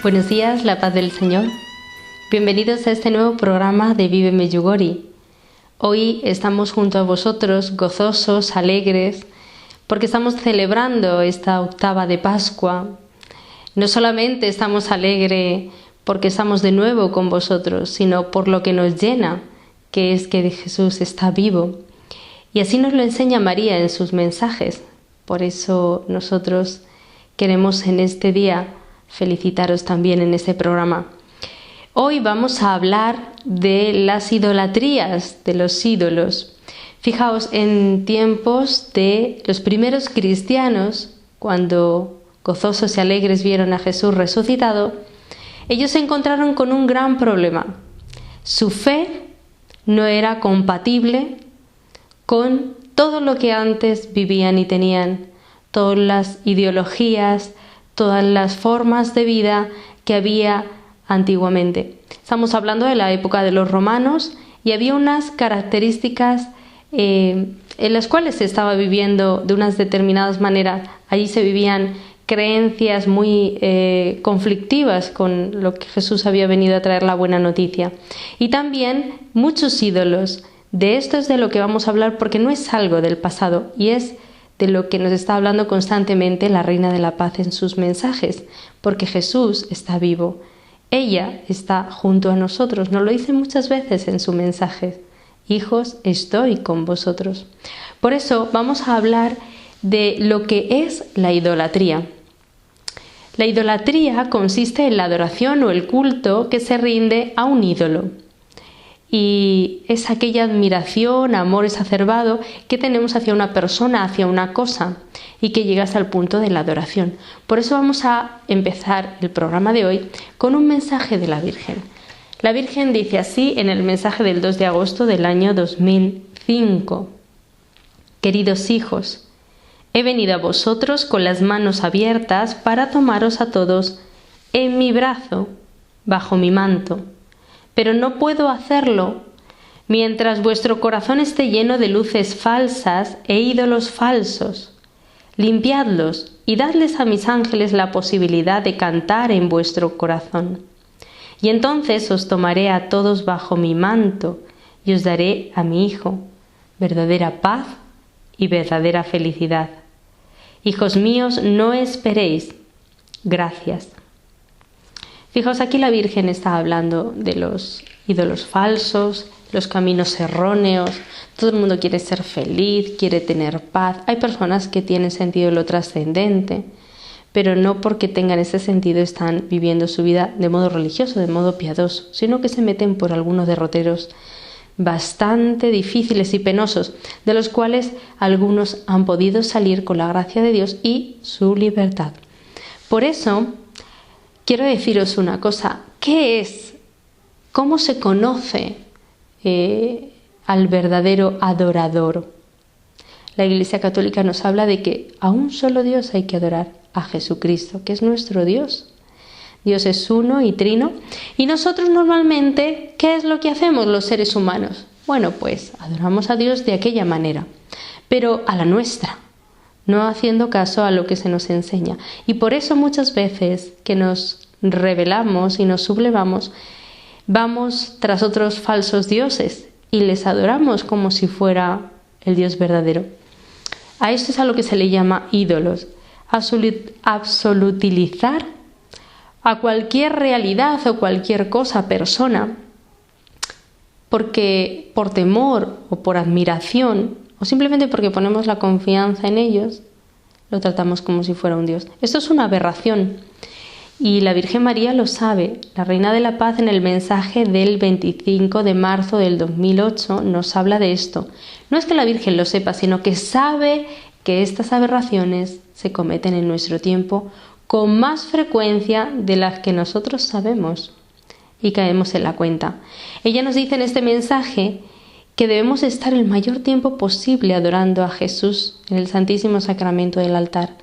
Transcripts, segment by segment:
Buenos días, la paz del Señor. Bienvenidos a este nuevo programa de Vive Medjugorje. Hoy estamos junto a vosotros, gozosos, alegres, porque estamos celebrando esta octava de Pascua. No solamente estamos alegres porque estamos de nuevo con vosotros, sino por lo que nos llena, que es que Jesús está vivo. Y así nos lo enseña María en sus mensajes. Por eso nosotros queremos en este día felicitaros también en este programa. Hoy vamos a hablar de las idolatrías, de los ídolos. Fijaos, en tiempos de los primeros cristianos, cuando gozosos y alegres vieron a Jesús resucitado, ellos se encontraron con un gran problema. Su fe no era compatible con todo lo que antes vivían y tenían, todas las ideologías, todas las formas de vida que había antiguamente. Estamos hablando de la época de los romanos y había unas características en las cuales se estaba viviendo de unas determinadas maneras. Allí se vivían creencias muy conflictivas con lo que Jesús había venido a traer la buena noticia. Y también muchos ídolos. De esto es de lo que vamos a hablar porque no es algo del pasado y es de lo que nos está hablando constantemente la Reina de la Paz en sus mensajes, porque Jesús está vivo. Ella está junto a nosotros, nos lo dice muchas veces en su mensaje. Hijos, estoy con vosotros. Por eso vamos a hablar de lo que es la idolatría. La idolatría consiste en la adoración o el culto que se rinde a un ídolo. Y es aquella admiración, amor exacerbado que tenemos hacia una persona, hacia una cosa y que llega hasta el punto de la adoración. Por eso vamos a empezar el programa de hoy con un mensaje de la Virgen. La Virgen dice así en el mensaje del 2 de agosto del año 2005. Queridos hijos, he venido a vosotros con las manos abiertas para tomaros a todos en mi brazo, bajo mi manto. Pero no puedo hacerlo mientras vuestro corazón esté lleno de luces falsas e ídolos falsos. Limpiadlos y dadles a mis ángeles la posibilidad de cantar en vuestro corazón. Y entonces os tomaré a todos bajo mi manto y os daré a mi Hijo, verdadera paz y verdadera felicidad. Hijos míos, no esperéis. Gracias. Fijaos, aquí la Virgen está hablando de los ídolos falsos, los caminos erróneos. Todo el mundo quiere ser feliz, quiere tener paz. Hay personas que tienen sentido de lo trascendente, pero no porque tengan ese sentido están viviendo su vida de modo religioso, de modo piadoso, sino que se meten por algunos derroteros bastante difíciles y penosos, de los cuales algunos han podido salir con la gracia de Dios y su libertad. Por eso, quiero deciros una cosa, ¿qué es? ¿Cómo se conoce al verdadero adorador? La Iglesia Católica nos habla de que a un solo Dios hay que adorar, a Jesucristo, que es nuestro Dios. Dios es uno y trino. Y nosotros normalmente, ¿qué es lo que hacemos los seres humanos? Bueno, pues adoramos a Dios de aquella manera, pero a la nuestra, no haciendo caso a lo que se nos enseña. Y por eso muchas veces que nos rebelamos y nos sublevamos, vamos tras otros falsos dioses y les adoramos como si fuera el Dios verdadero. A esto es a lo que se le llama ídolos, absolutilizar a cualquier realidad o cualquier cosa, persona, porque por temor o por admiración o simplemente porque ponemos la confianza en ellos, lo tratamos como si fuera un Dios. Esto es una aberración y la Virgen María lo sabe. La Reina de la Paz en el mensaje del 25 de marzo del 2008 nos habla de esto. No es que la Virgen lo sepa, sino que sabe que estas aberraciones se cometen en nuestro tiempo con más frecuencia de las que nosotros sabemos y caemos en la cuenta. Ella nos dice en este mensaje que debemos estar el mayor tiempo posible adorando a Jesús en el Santísimo Sacramento del altar,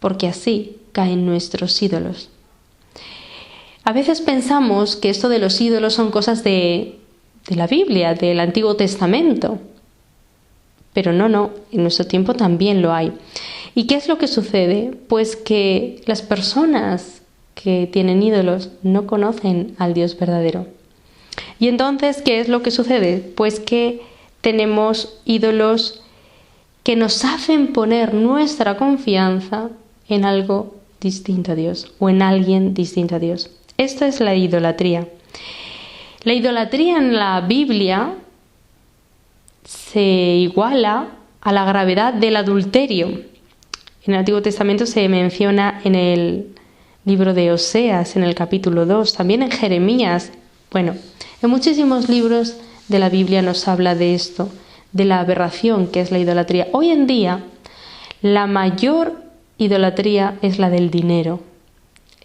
porque así caen nuestros ídolos. A veces pensamos que esto de los ídolos son cosas de la Biblia, del Antiguo Testamento, pero no, en nuestro tiempo también lo hay. ¿Y qué es lo que sucede? Pues que las personas que tienen ídolos no conocen al Dios verdadero. Y entonces, ¿qué es lo que sucede? Pues que tenemos ídolos que nos hacen poner nuestra confianza en algo distinto a Dios o en alguien distinto a Dios. Esto es la idolatría. La idolatría en la Biblia se iguala a la gravedad del adulterio. En el Antiguo Testamento se menciona en el libro de Oseas, en el capítulo 2, también en Jeremías. Bueno, en muchísimos libros de la Biblia nos habla de esto, de la aberración que es la idolatría. Hoy en día, la mayor idolatría es la del dinero.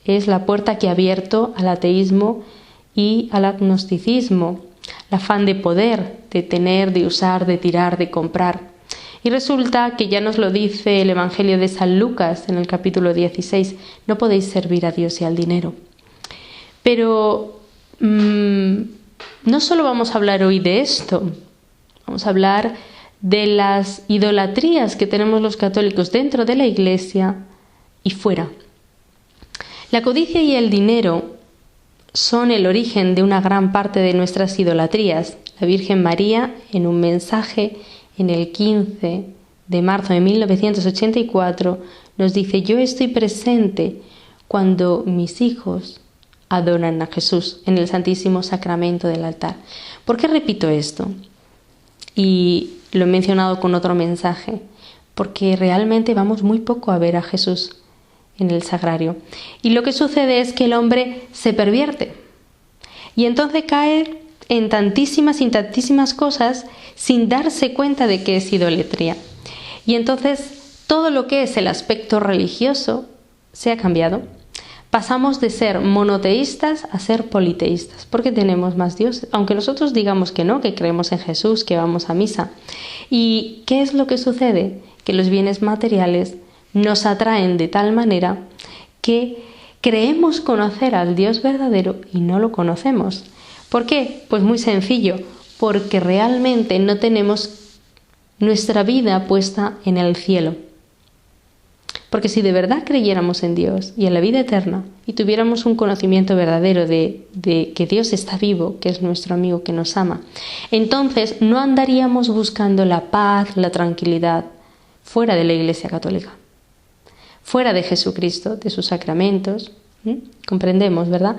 Es la puerta que ha abierto al ateísmo y al agnosticismo, el afán de poder, de tener, de usar, de tirar, de comprar. Y resulta que ya nos lo dice el Evangelio de San Lucas en el capítulo 16, no podéis servir a Dios y al dinero. Pero no solo vamos a hablar hoy de esto, vamos a hablar de las idolatrías que tenemos los católicos dentro de la Iglesia y fuera. La codicia y el dinero son el origen de una gran parte de nuestras idolatrías. La Virgen María, en un mensaje en el 15 de marzo de 1984, nos dice: yo estoy presente cuando mis hijos adoran a Jesús en el Santísimo Sacramento del altar. ¿Por qué repito esto? Y lo he mencionado con otro mensaje, porque realmente vamos muy poco a ver a Jesús en el sagrario. Y lo que sucede es que el hombre se pervierte y entonces cae en tantísimas cosas sin darse cuenta de que es idolatría. Y entonces todo lo que es el aspecto religioso se ha cambiado. Pasamos de ser monoteístas a ser politeístas, porque tenemos más dioses, aunque nosotros digamos que no, que creemos en Jesús, que vamos a misa. ¿Y qué es lo que sucede? Que los bienes materiales nos atraen de tal manera que creemos conocer al Dios verdadero y no lo conocemos. ¿Por qué? Pues muy sencillo, porque realmente no tenemos nuestra vida puesta en el cielo. Porque si de verdad creyéramos en Dios y en la vida eterna y tuviéramos un conocimiento verdadero de que Dios está vivo, que es nuestro amigo, que nos ama, entonces no andaríamos buscando la paz, la tranquilidad fuera de la Iglesia Católica, fuera de Jesucristo, de sus sacramentos. Comprendemos, ¿verdad?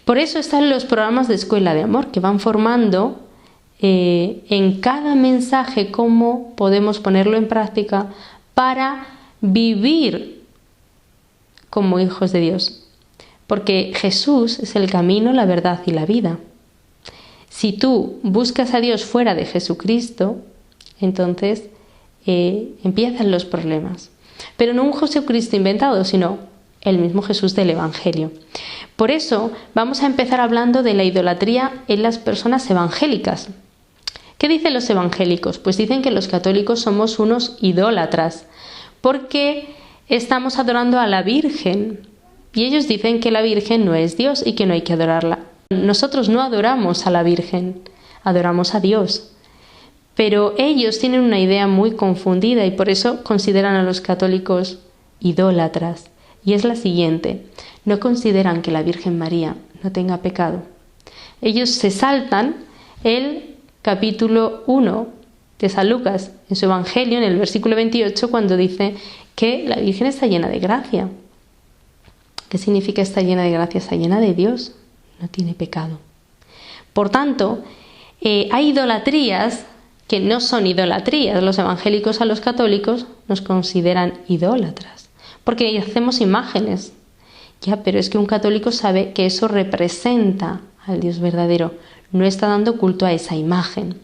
Por eso están los programas de Escuela de Amor, que van formando en cada mensaje cómo podemos ponerlo en práctica para vivir como hijos de Dios. Porque Jesús es el camino, la verdad y la vida. Si tú buscas a Dios fuera de Jesucristo, entonces empiezan los problemas. Pero no un Jesucristo inventado, sino el mismo Jesús del Evangelio. Por eso vamos a empezar hablando de la idolatría en las personas evangélicas. ¿Qué dicen los evangélicos? Pues dicen que los católicos somos unos idólatras, porque estamos adorando a la Virgen. Y ellos dicen que la Virgen no es Dios y que no hay que adorarla. Nosotros no adoramos a la Virgen, adoramos a Dios. Pero ellos tienen una idea muy confundida y por eso consideran a los católicos idólatras. Y es la siguiente: no consideran que la Virgen María no tenga pecado. Ellos se saltan el capítulo 1 de San Lucas en su Evangelio, en el versículo 28, cuando dice que la Virgen está llena de gracia. ¿Qué significa está llena de gracia? Está llena de Dios, no tiene pecado. Por tanto, hay idolatrías que no son idolatrías. Los evangélicos a los católicos nos consideran idólatras, porque hacemos imágenes. Ya, pero es que un católico sabe que eso representa al Dios verdadero, no está dando culto a esa imagen.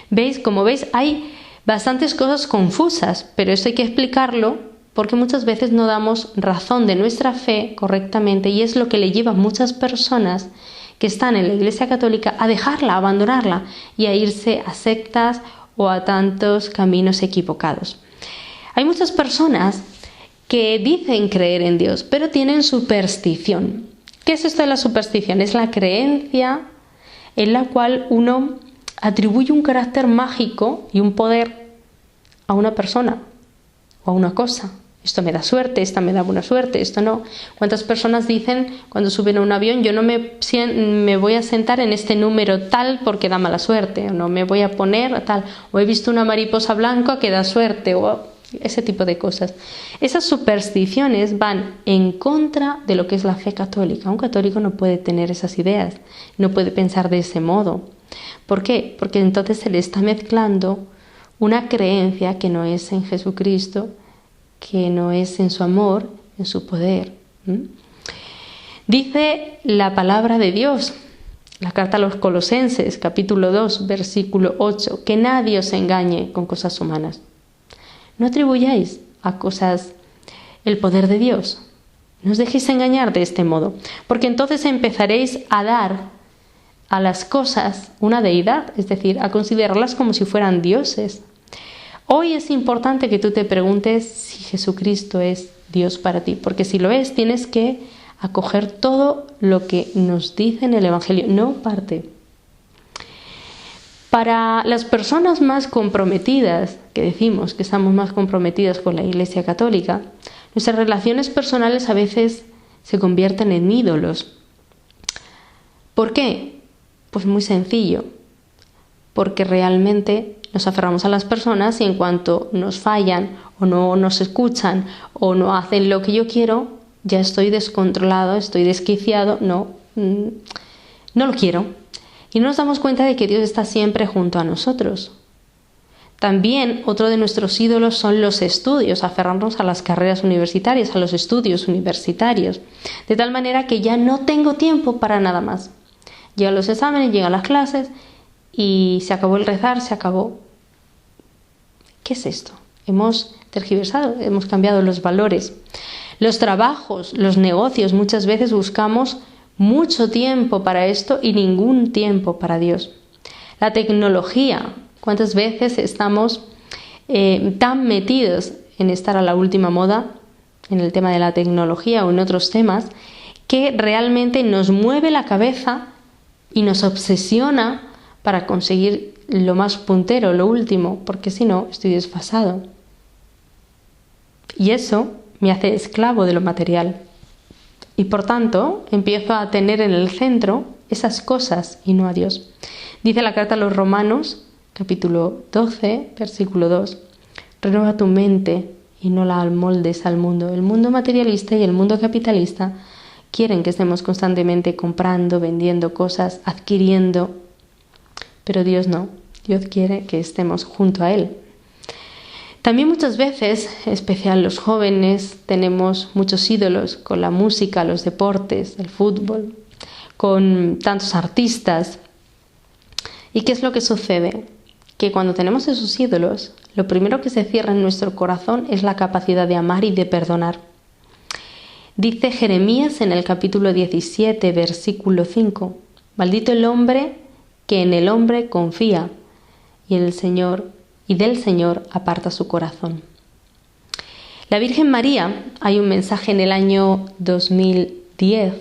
¿Veis? Como veis, hay bastantes cosas confusas, pero esto hay que explicarlo porque muchas veces no damos razón de nuestra fe correctamente y es lo que le lleva a muchas personas que están en la Iglesia Católica a dejarla, a abandonarla y a irse a sectas o a tantos caminos equivocados. Hay muchas personas que dicen creer en Dios, pero tienen superstición. ¿Qué es esto de la superstición? Es la creencia en la cual uno atribuye un carácter mágico y un poder a una persona o a una cosa. Esto me da suerte, esta me da buena suerte, esto no. ¿Cuántas personas dicen cuando suben a un avión, yo no me voy a sentar en este número tal porque da mala suerte, o no me voy a poner tal, o he visto una mariposa blanca que da suerte, o ese tipo de cosas? Esas supersticiones van en contra de lo que es la fe católica. Un católico no puede tener esas ideas, no puede pensar de ese modo. ¿Por qué? Porque entonces se le está mezclando una creencia que no es en Jesucristo, que no es en su amor, en su poder. Dice la palabra de Dios, la carta a los Colosenses, capítulo 2, versículo 8, que nadie os engañe con cosas humanas. No atribuyáis a cosas el poder de Dios. No os dejéis engañar de este modo, porque entonces empezaréis a dar a las cosas una deidad, es decir, a considerarlas como si fueran dioses. Hoy es importante que tú te preguntes si Jesucristo es Dios para ti, porque si lo es, tienes que acoger todo lo que nos dice en el Evangelio, no parte. Para las personas más comprometidas, que decimos que estamos más comprometidas con la Iglesia Católica, nuestras relaciones personales a veces se convierten en ídolos. ¿Por qué? Pues muy sencillo, porque realmente nos aferramos a las personas y en cuanto nos fallan o no nos escuchan o no hacen lo que yo quiero, ya estoy descontrolado, estoy desquiciado, no lo quiero. Y no nos damos cuenta de que Dios está siempre junto a nosotros. También otro de nuestros ídolos son los estudios, aferrarnos a las carreras universitarias, a los estudios universitarios, de tal manera que ya no tengo tiempo para nada más. Llegan los exámenes, llegan las clases y se acabó el rezar, se acabó. ¿Qué es esto? Hemos tergiversado, hemos cambiado los valores. Los trabajos, los negocios, muchas veces buscamos mucho tiempo para esto y ningún tiempo para Dios. La tecnología, ¿cuántas veces estamos tan metidos en estar a la última moda, en el tema de la tecnología o en otros temas, que realmente nos mueve la cabeza y nos obsesiona para conseguir lo más puntero, lo último, porque si no, estoy desfasado. Y eso me hace esclavo de lo material. Y por tanto, empiezo a tener en el centro esas cosas y no a Dios. Dice la carta a los Romanos, capítulo 12, versículo 2, renueva tu mente y no la amoldes al mundo. El mundo materialista y el mundo capitalista quieren que estemos constantemente comprando, vendiendo cosas, adquiriendo, pero Dios no. Dios quiere que estemos junto a Él. También muchas veces, en especial los jóvenes, tenemos muchos ídolos con la música, los deportes, el fútbol, con tantos artistas. ¿Y qué es lo que sucede? Que cuando tenemos esos ídolos, lo primero que se cierra en nuestro corazón es la capacidad de amar y de perdonar. Dice Jeremías en el capítulo 17, versículo 5, maldito el hombre que en el hombre confía y del Señor aparta su corazón. La Virgen María, hay un mensaje en el año 2010,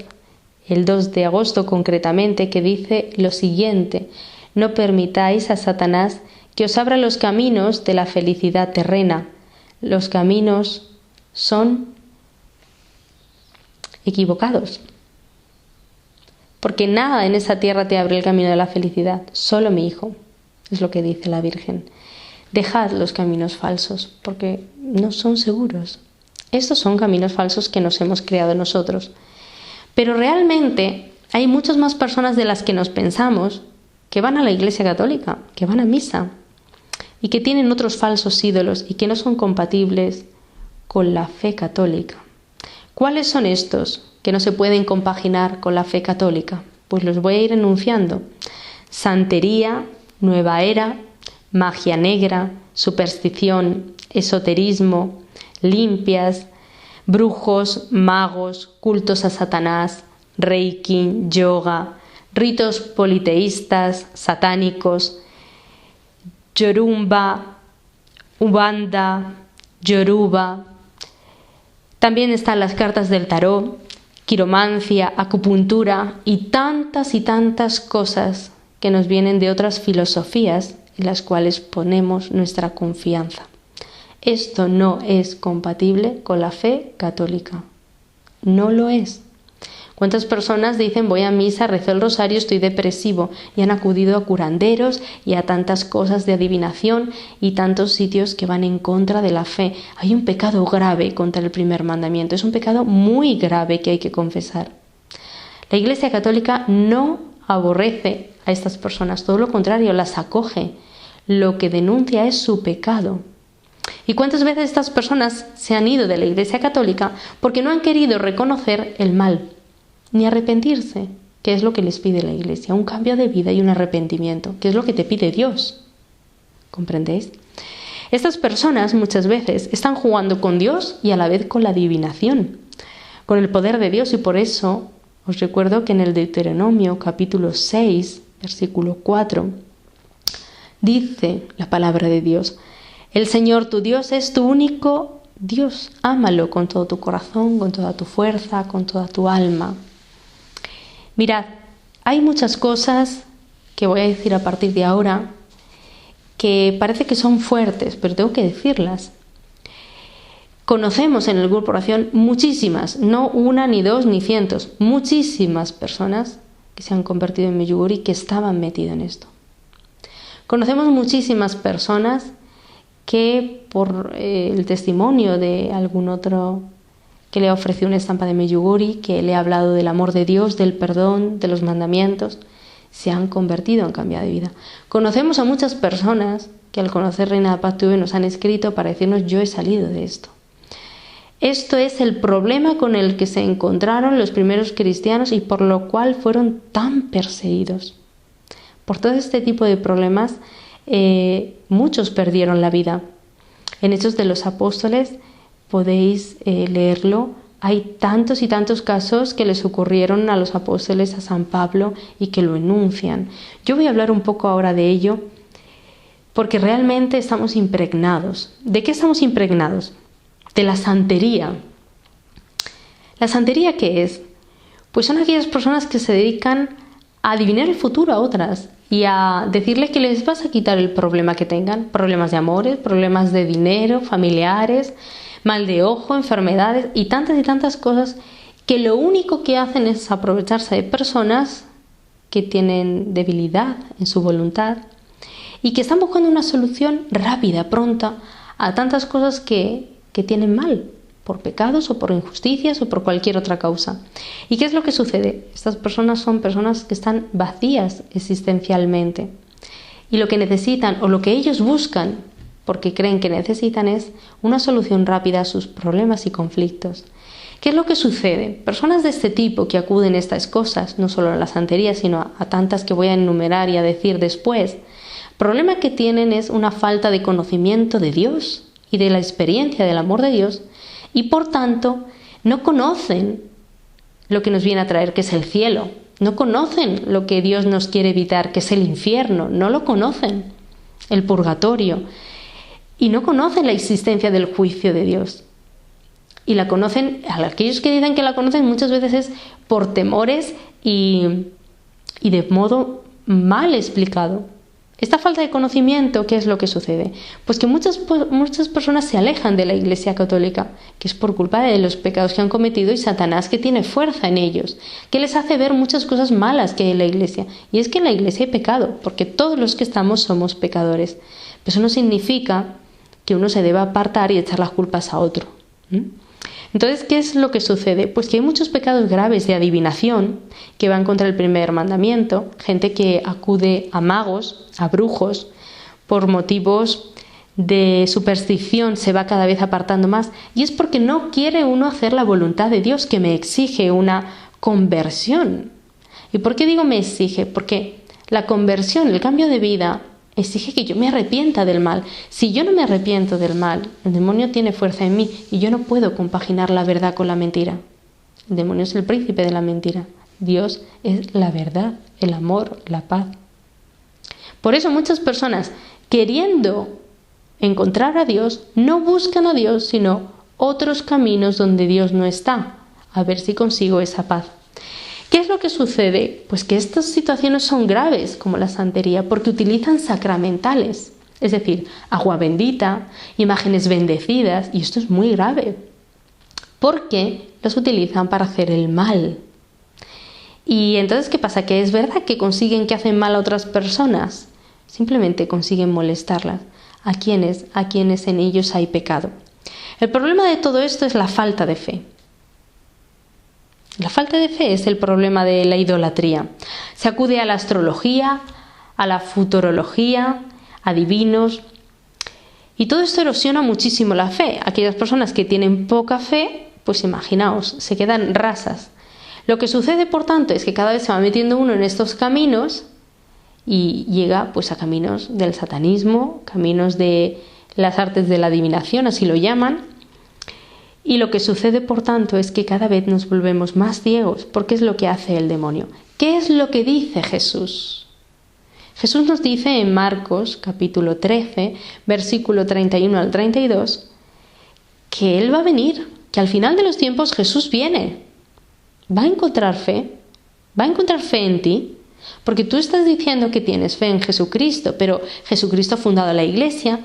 el 2 de agosto concretamente, que dice lo siguiente: no permitáis a Satanás que os abra los caminos de la felicidad terrena. Los caminos son equivocados, porque nada en esa tierra te abre el camino de la felicidad, solo mi Hijo, es lo que dice la Virgen. Dejad los caminos falsos, porque no son seguros. Estos son caminos falsos que nos hemos creado nosotros. Pero realmente hay muchas más personas de las que nos pensamos que van a la Iglesia Católica, que van a misa, y que tienen otros falsos ídolos y que no son compatibles con la fe católica. ¿Cuáles son estos que no se pueden compaginar con la fe católica? Pues los voy a ir enunciando. Santería, nueva era, magia negra, superstición, esoterismo, limpias, brujos, magos, cultos a Satanás, reiki, yoga, ritos politeístas, satánicos, yorumba, ubanda, yoruba. También están las cartas del tarot, quiromancia, acupuntura y tantas cosas que nos vienen de otras filosofías en las cuales ponemos nuestra confianza. Esto no es compatible con la fe católica. No lo es. ¿Cuántas personas dicen voy a misa, rezo el rosario, estoy depresivo y han acudido a curanderos y a tantas cosas de adivinación y tantos sitios que van en contra de la fe? Hay un pecado grave contra el primer mandamiento, es un pecado muy grave que hay que confesar. La Iglesia Católica no aborrece a estas personas, todo lo contrario, las acoge. Lo que denuncia es su pecado. ¿Y cuántas veces estas personas se han ido de la Iglesia Católica porque no han querido reconocer el mal, ni arrepentirse, que es lo que les pide la Iglesia? Un cambio de vida y un arrepentimiento, que es lo que te pide Dios. ¿Comprendéis? Estas personas muchas veces están jugando con Dios y a la vez con la adivinación, con el poder de Dios, y por eso os recuerdo que en el Deuteronomio capítulo 6, versículo 4, dice la palabra de Dios: el Señor tu Dios es tu único Dios, ámalo con todo tu corazón, con toda tu fuerza, con toda tu alma. Mirad, hay muchas cosas que voy a decir a partir de ahora que parece que son fuertes, pero tengo que decirlas. Conocemos en el grupo Oración muchísimas, no una, ni dos, ni cientos, muchísimas personas que se han convertido en Medjugorje y que estaban metidas en esto. Conocemos muchísimas personas que por el testimonio de algún otro que le ha ofrecido una estampa de Medjugorje, que le ha hablado del amor de Dios, del perdón, de los mandamientos, se han convertido, han cambiado de vida. Conocemos a muchas personas que al conocer Reina de Paz TV nos han escrito para decirnos: yo he salido de esto. Esto es el problema con el que se encontraron los primeros cristianos y por lo cual fueron tan perseguidos. Por todo este tipo de problemas, muchos perdieron la vida. En Hechos de los Apóstoles podéis leerlo. Hay tantos y tantos casos que les ocurrieron a los apóstoles, a San Pablo, y que lo enuncian. Yo voy a hablar un poco ahora de ello porque realmente estamos impregnados. ¿De qué estamos impregnados? De la santería. ¿La santería qué es? Pues son aquellas personas que se dedican a adivinar el futuro a otras y a decirles que les vas a quitar el problema que tengan, problemas de amores, problemas de dinero, familiares, mal de ojo, enfermedades y tantas cosas, que lo único que hacen es aprovecharse de personas que tienen debilidad en su voluntad y que están buscando una solución rápida, pronta, a tantas cosas que tienen mal, por pecados o por injusticias o por cualquier otra causa. ¿Y qué es lo que sucede? Estas personas son personas que están vacías existencialmente y lo que necesitan o lo que ellos buscan, porque creen que necesitan, es una solución rápida a sus problemas y conflictos. ¿Qué es lo que sucede? Personas de este tipo que acuden a estas cosas, no solo a la santería, sino a tantas que voy a enumerar y a decir después, el problema que tienen es una falta de conocimiento de Dios y de la experiencia del amor de Dios, y por tanto no conocen lo que nos viene a traer, que es el cielo. No conocen lo que Dios nos quiere evitar, que es el infierno. No lo conocen, el purgatorio. Y no conocen la existencia del juicio de Dios. Y la conocen, a aquellos que dicen que la conocen, muchas veces es por temores y de modo mal explicado. Esta falta de conocimiento, ¿qué es lo que sucede? Pues que muchas personas se alejan de la Iglesia Católica, que es por culpa de los pecados que han cometido y Satanás, que tiene fuerza en ellos, que les hace ver muchas cosas malas que hay en la Iglesia. Y es que en la Iglesia hay pecado, porque todos los que estamos somos pecadores. Pero eso no significa que uno se deba apartar y echar las culpas a otro. Entonces, ¿qué es lo que sucede? Pues que hay muchos pecados graves de adivinación que van contra el primer mandamiento, gente que acude a magos, a brujos, por motivos de superstición se va cada vez apartando más, y es porque no quiere uno hacer la voluntad de Dios, que me exige una conversión. ¿Y por qué digo me exige? Porque la conversión, el cambio de vida, exige que yo me arrepienta del mal. Si yo no me arrepiento del mal, el demonio tiene fuerza en mí y yo no puedo compaginar la verdad con la mentira. El demonio es el príncipe de la mentira. Dios es la verdad, el amor, la paz. Por eso muchas personas, queriendo encontrar a Dios, no buscan a Dios, sino otros caminos donde Dios no está, a ver si consigo esa paz. ¿Qué es lo que sucede? Pues que estas situaciones son graves, como la santería, porque utilizan sacramentales. Es decir, agua bendita, imágenes bendecidas, y esto es muy grave, porque los utilizan para hacer el mal. Y entonces, ¿qué pasa? ¿Que es verdad que consiguen que hacen mal a otras personas? Simplemente consiguen molestarlas. ¿A quiénes? A quienes en ellos hay pecado. El problema de todo esto es la falta de fe. La falta de fe es el problema de la idolatría. Se acude a la astrología, a la futurología, a divinos, y todo esto erosiona muchísimo la fe. Aquellas personas que tienen poca fe, pues imaginaos, se quedan rasas. Lo que sucede, por tanto, es que cada vez se va metiendo uno en estos caminos y llega pues a caminos del satanismo, caminos de las artes de la adivinación, así lo llaman. Y lo que sucede, por tanto, es que cada vez nos volvemos más ciegos, porque es lo que hace el demonio. ¿Qué es lo que dice Jesús? Jesús nos dice en Marcos, capítulo 13, versículo 31 al 32, que Él va a venir, que al final de los tiempos Jesús viene. ¿Va a encontrar fe? ¿Va a encontrar fe en ti? Porque tú estás diciendo que tienes fe en Jesucristo, pero Jesucristo ha fundado la Iglesia,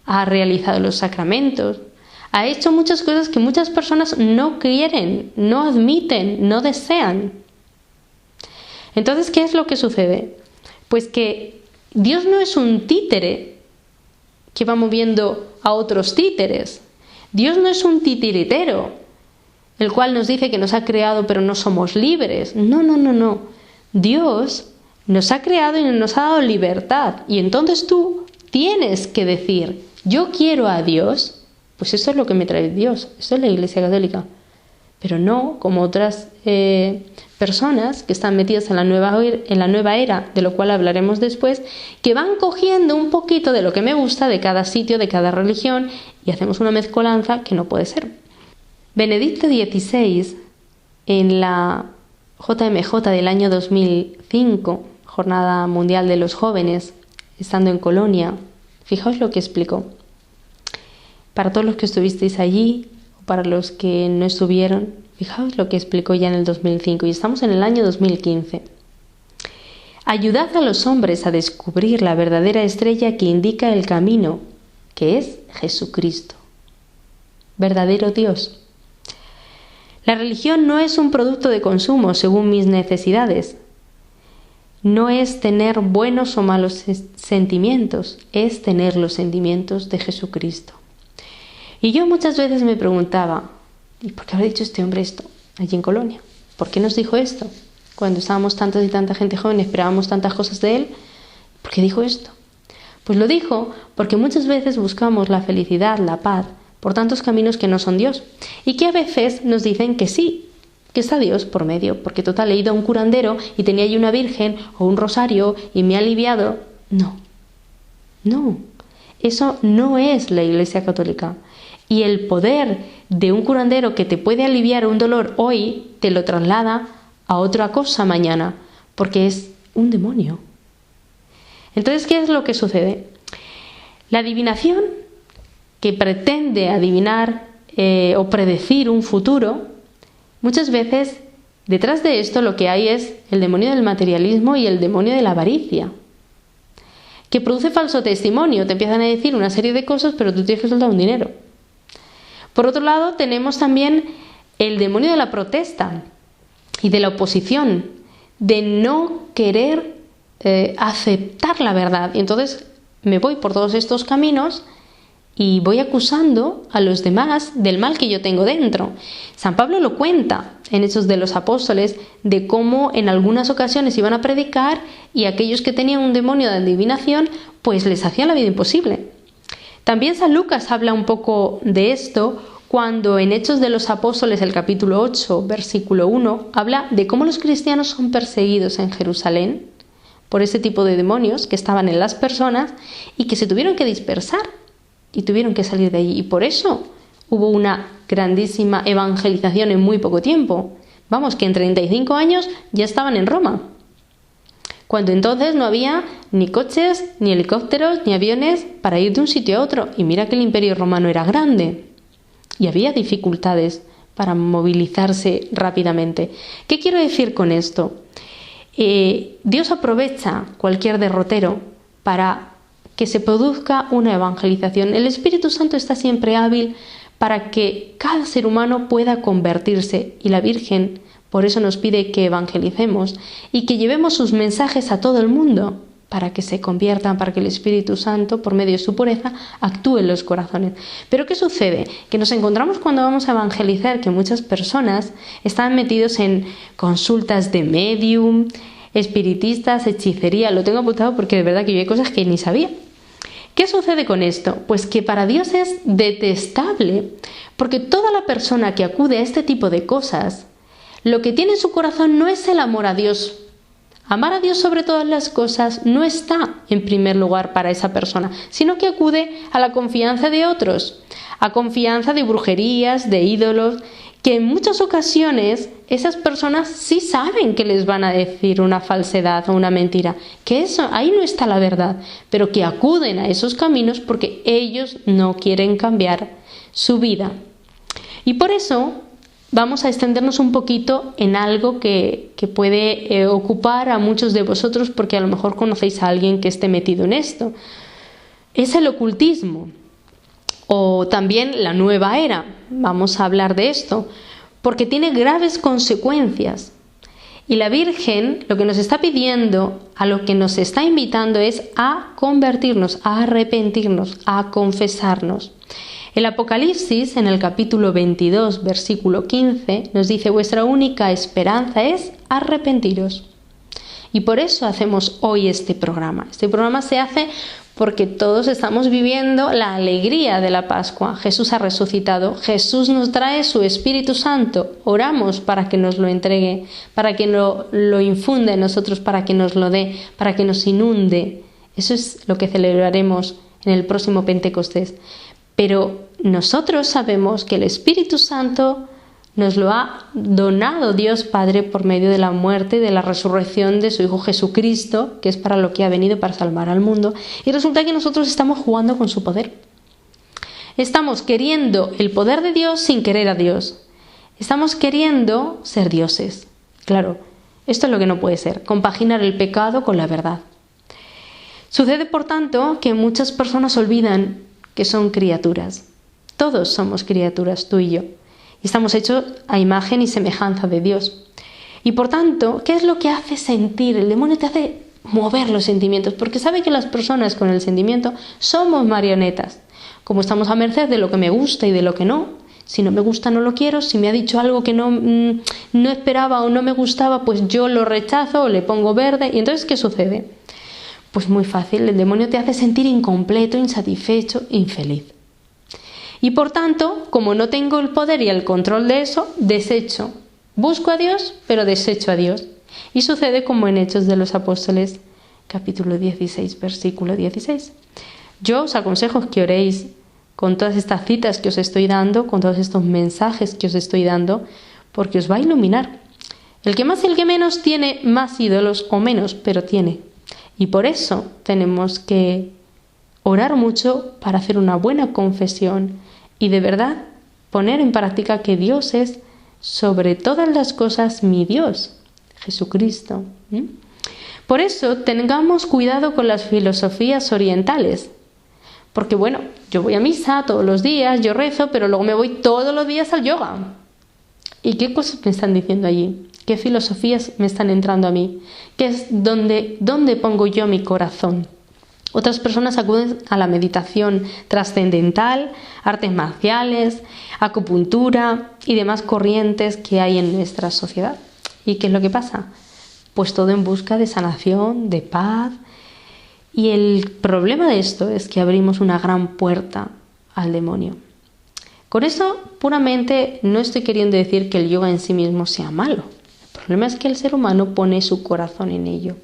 ha realizado los sacramentos, ha hecho muchas cosas que muchas personas no quieren, no admiten, no desean. Entonces, ¿qué es lo que sucede? Pues que Dios no es un títere que va moviendo a otros títeres. Dios no es un titiritero, el cual nos dice que nos ha creado pero no somos libres. No. Dios nos ha creado y nos ha dado libertad. Y entonces tú tienes que decir, yo quiero a Dios. Pues esto es lo que me trae Dios, esto es la Iglesia Católica. Pero no como otras personas que están metidas en la nueva era, de lo cual hablaremos después, que van cogiendo un poquito de lo que me gusta de cada sitio, de cada religión, y hacemos una mezcolanza que no puede ser. Benedicto XVI, en la JMJ del año 2005, Jornada Mundial de los Jóvenes, estando en Colonia, fijaos lo que explicó. Para todos los que estuvisteis allí, o para los que no estuvieron, fijaos lo que explicó ya en el 2005, y estamos en el año 2015. Ayudad a los hombres a descubrir la verdadera estrella que indica el camino, que es Jesucristo, verdadero Dios. La religión no es un producto de consumo según mis necesidades. No es tener buenos o malos sentimientos, es tener los sentimientos de Jesucristo. Y yo muchas veces me preguntaba, ¿y por qué habrá dicho este hombre esto allí en Colonia? ¿Por qué nos dijo esto? Cuando estábamos tantos y tanta gente joven, esperábamos tantas cosas de él, ¿por qué dijo esto? Pues lo dijo porque muchas veces buscamos la felicidad, la paz, por tantos caminos que no son Dios, y que a veces nos dicen que sí, que está Dios por medio, porque total, he ido a un curandero y tenía allí una virgen o un rosario y me ha aliviado. No, eso no es la Iglesia Católica. Y el poder de un curandero que te puede aliviar un dolor hoy, te lo traslada a otra cosa mañana, porque es un demonio. Entonces, ¿qué es lo que sucede? La adivinación, que pretende adivinar o predecir un futuro, muchas veces detrás de esto lo que hay es el demonio del materialismo y el demonio de la avaricia, que produce falso testimonio. Te empiezan a decir una serie de cosas, pero tú tienes que soltar un dinero. Por otro lado, tenemos también el demonio de la protesta y de la oposición, de no querer aceptar la verdad. Y entonces me voy por todos estos caminos y voy acusando a los demás del mal que yo tengo dentro. San Pablo lo cuenta en Hechos de los Apóstoles, de cómo en algunas ocasiones iban a predicar y aquellos que tenían un demonio de adivinación, pues les hacían la vida imposible. También San Lucas habla un poco de esto cuando en Hechos de los Apóstoles, el capítulo 8, versículo 1, habla de cómo los cristianos son perseguidos en Jerusalén por ese tipo de demonios que estaban en las personas y que se tuvieron que dispersar y tuvieron que salir de allí. Y por eso hubo una grandísima evangelización en muy poco tiempo. Vamos, que en 35 años ya estaban en Roma. Cuando entonces no había ni coches, ni helicópteros, ni aviones para ir de un sitio a otro. Y mira que el Imperio Romano era grande. Y había dificultades para movilizarse rápidamente. ¿Qué quiero decir con esto? Dios aprovecha cualquier derrotero para que se produzca una evangelización. El Espíritu Santo está siempre hábil para que cada ser humano pueda convertirse, y la Virgen por eso nos pide que evangelicemos y que llevemos sus mensajes a todo el mundo para que se conviertan, para que el Espíritu Santo, por medio de su pureza, actúe en los corazones. Pero ¿qué sucede? Que nos encontramos cuando vamos a evangelizar que muchas personas están metidos en consultas de medium, espiritistas, hechicería. Lo tengo apuntado porque de verdad que yo hay cosas que ni sabía. ¿Qué sucede con esto? Pues que para Dios es detestable, porque toda la persona que acude a este tipo de cosas, lo que tiene en su corazón no es el amor a Dios. Amar a Dios sobre todas las cosas no está en primer lugar para esa persona, sino que acude a la confianza de otros, a confianza de brujerías, de ídolos, que en muchas ocasiones esas personas sí saben que les van a decir una falsedad o una mentira, que eso, ahí no está la verdad, pero que acuden a esos caminos porque ellos no quieren cambiar su vida. Y por eso vamos a extendernos un poquito en algo que puede ocupar a muchos de vosotros, porque a lo mejor conocéis a alguien que esté metido en esto. Es el ocultismo, o también la nueva era. Vamos a hablar de esto, porque tiene graves consecuencias. Y la Virgen lo que nos está pidiendo, a lo que nos está invitando, es a convertirnos, a arrepentirnos, a confesarnos. El Apocalipsis, en el capítulo 22, versículo 15, nos dice: vuestra única esperanza es arrepentiros. Y por eso hacemos hoy este programa. Este programa se hace porque todos estamos viviendo la alegría de la Pascua. Jesús ha resucitado, Jesús nos trae su Espíritu Santo. Oramos para que nos lo entregue, para que lo infunda en nosotros, para que nos lo dé, para que nos inunde. Eso es lo que celebraremos en el próximo Pentecostés. Pero nosotros sabemos que el Espíritu Santo nos lo ha donado Dios Padre por medio de la muerte y de la resurrección de su Hijo Jesucristo, que es para lo que ha venido, para salvar al mundo. Y resulta que nosotros estamos jugando con su poder. Estamos queriendo el poder de Dios sin querer a Dios. Estamos queriendo ser dioses. Claro, esto es lo que no puede ser, compaginar el pecado con la verdad. Sucede, por tanto, que muchas personas olvidan que son criaturas. Todos somos criaturas, tú y yo. Y estamos hechos a imagen y semejanza de Dios. Y por tanto, ¿qué es lo que hace sentir? El demonio te hace mover los sentimientos, porque sabe que las personas con el sentimiento somos marionetas. Como estamos a merced de lo que me gusta y de lo que no. Si no me gusta, no lo quiero. Si me ha dicho algo que no esperaba o no me gustaba, pues yo lo rechazo o le pongo verde. Y entonces, ¿qué sucede? Pues muy fácil, el demonio te hace sentir incompleto, insatisfecho, infeliz. Y por tanto, como no tengo el poder y el control de eso, desecho. Busco a Dios, pero desecho a Dios. Y sucede como en Hechos de los Apóstoles, capítulo 16, versículo 16. Yo os aconsejo que oréis con todas estas citas que os estoy dando, con todos estos mensajes que os estoy dando, porque os va a iluminar. El que más y el que menos tiene más ídolos o menos, pero tiene. Y por eso tenemos que orar mucho para hacer una buena confesión y de verdad poner en práctica que Dios es sobre todas las cosas mi Dios, Jesucristo. Por eso tengamos cuidado con las filosofías orientales. Porque bueno, yo voy a misa todos los días, yo rezo, pero luego me voy todos los días al yoga. ¿Y qué cosas me están diciendo allí? ¿Qué filosofías me están entrando a mí? ¿Qué es dónde pongo yo mi corazón? Otras personas acuden a la meditación trascendental, artes marciales, acupuntura y demás corrientes que hay en nuestra sociedad. ¿Y qué es lo que pasa? Pues todo en busca de sanación, de paz. Y el problema de esto es que abrimos una gran puerta al demonio. Con eso puramente no estoy queriendo decir que el yoga en sí mismo sea malo. El problema es que el ser humano pone su corazón en ello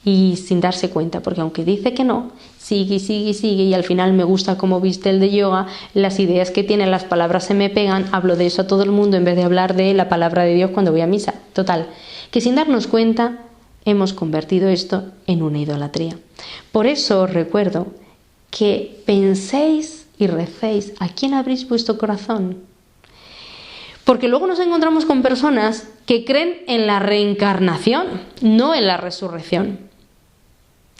y sin darse cuenta, porque aunque dice que no, sigue y al final me gusta cómo viste el de yoga, las ideas que tiene, las palabras se me pegan, hablo de eso a todo el mundo en vez de hablar de la palabra de Dios cuando voy a misa. Total, que sin darnos cuenta hemos convertido esto en una idolatría. Por eso os recuerdo que penséis y recéis a quién abrís vuestro corazón. Porque luego nos encontramos con personas que creen en la reencarnación, no en la resurrección.